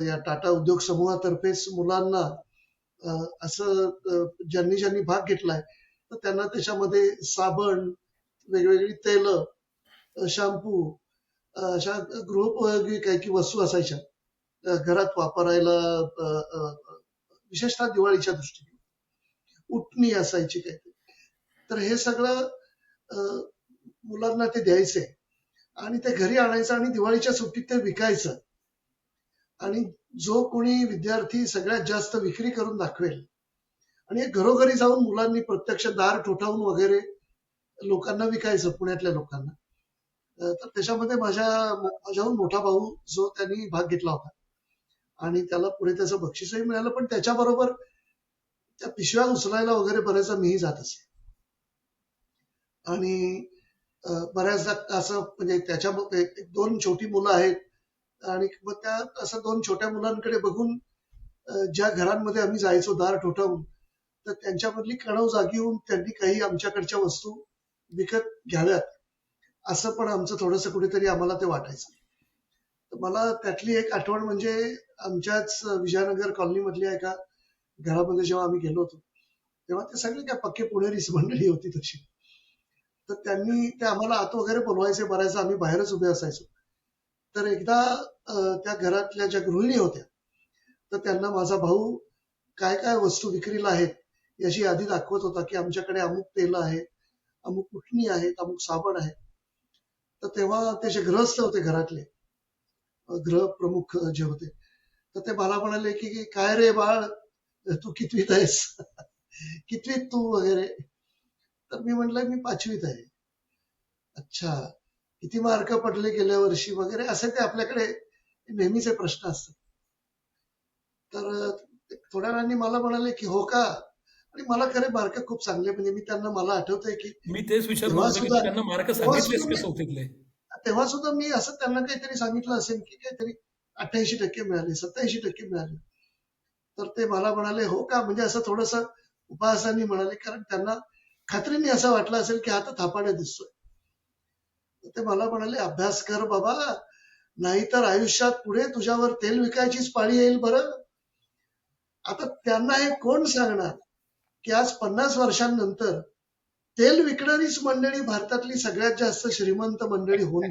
या टाटा उद्योग समूहातर्फेच मुलांना असं ज्यांनी ज्यांनी भाग घेतलाय तर त्यांना त्याच्यामध्ये साबण, वेगवेगळी तेल, शॅम्पू, अशा गृहोपयोगी काही काही वस्तू असायच्या घरात वापरायला, विशेषतः दिवाळीच्या दृष्टीने उटणी असायची काही. तर हे सगळं मुलांना ते द्यायचे आणि ते घरी आणायचं आणि दिवाळीच्या सुट्टीत ते विकायचं. आणि जो कोणी विद्यार्थी सगळ्यात जास्त विक्री करून दाखवेल आणि घरोघरी जाऊन मुलांनी प्रत्यक्ष दार ठोठावून वगैरे लोकांना विकायचं, पुण्यातल्या लोकांना. तर त्याच्यामध्ये माझ्याहून मोठा भाऊ जो त्यांनी भाग घेतला होता आणि त्याला पुढे त्याचं बक्षीसही मिळालं, पण त्याच्याबरोबर त्या पिशव्या उचलायला वगैरे बऱ्याचदा मीही जात असे. आणि बऱ्याचदा असं म्हणजे त्याच्यामध्ये दोन छोटी मुलं आहेत आणि मग त्या असं दोन छोट्या मुलांकडे बघून ज्या घरांमध्ये आम्ही जायचो दार ठोठावून, तर त्यांच्यामधली कणव जागी होऊन त्यांनी काही आमच्याकडच्या वस्तू विकत घ्याव्यात, असं पण आमचं थोडंसं कुठेतरी आम्हाला ते वाटायचं. तर मला त्यातली एक आठवण म्हणजे आमच्याच विजयनगर कॉलनीमधल्या एका घरामध्ये जेव्हा आम्ही गेलो होतो, तेव्हा ते सगळे काय पक्के पुणेरीच मंडळी होती तशी. तर त्यांनी ते आम्हाला आत वगैरे बोलवायचे, बऱ्याचदा आम्ही बाहेरच उभे असायचो. तर एकदा त्या घरातल्या ज्या गृहिणी होत्या, तर त्यांना माझा भाऊ काय काय वस्तू विक्रीला आहेत याची यादी दाखवत होता, की आमच्याकडे अमुक तेल आहे, अमुक उटणी आहेत, अमुक साबण आहे. तर तेव्हा ते जे गृहस्थ होते घरातले, गृह प्रमुख जे होते, तर ते मला म्हणाले की काय रे बाळ, तू कितवीत आहेस? कितवीत तू वगैरे. तर मी म्हटलं मी 5वीत आहे. अच्छा, किती मार्क पडले गेल्या वर्षी वगैरे असे ते आपल्याकडे नेहमीचे प्रश्न असतात. तर थोड्या वेळाने मला म्हणाले की हो का, आणि मला खरे मार्क खूप चांगले, म्हणजे मी त्यांना, मला आठवतंय की मी तेच विचारणार तेव्हा होतो की तू सुद्धा त्यांना मार्क तेव्हा सांगितलेस सुद्धा का मी चौथीतले? तेव्हा सुद्धा मी असं त्यांना काहीतरी सांगितलं असेल की काहीतरी 88% मिळाले, 87% मिळाले. तर ते मला म्हणाले हो का, म्हणजे असं थोडस उपहासाने म्हणाले, कारण त्यांना खात्रीने असं वाटलं असेल की हा तर थापाड्या दिसतोय. तर ते मला म्हणाले अभ्यास कर बाबा, नाहीतर आयुष्यात पुढे तुझ्यावर तेल विकायचीच पाळी येईल बरं. आता त्यांना हे कोण सांगणार की आज 50 वर्षांनंतर तेल विकणारीच मंडळी भारतातली सगळ्यात जास्त श्रीमंत मंडळी होऊन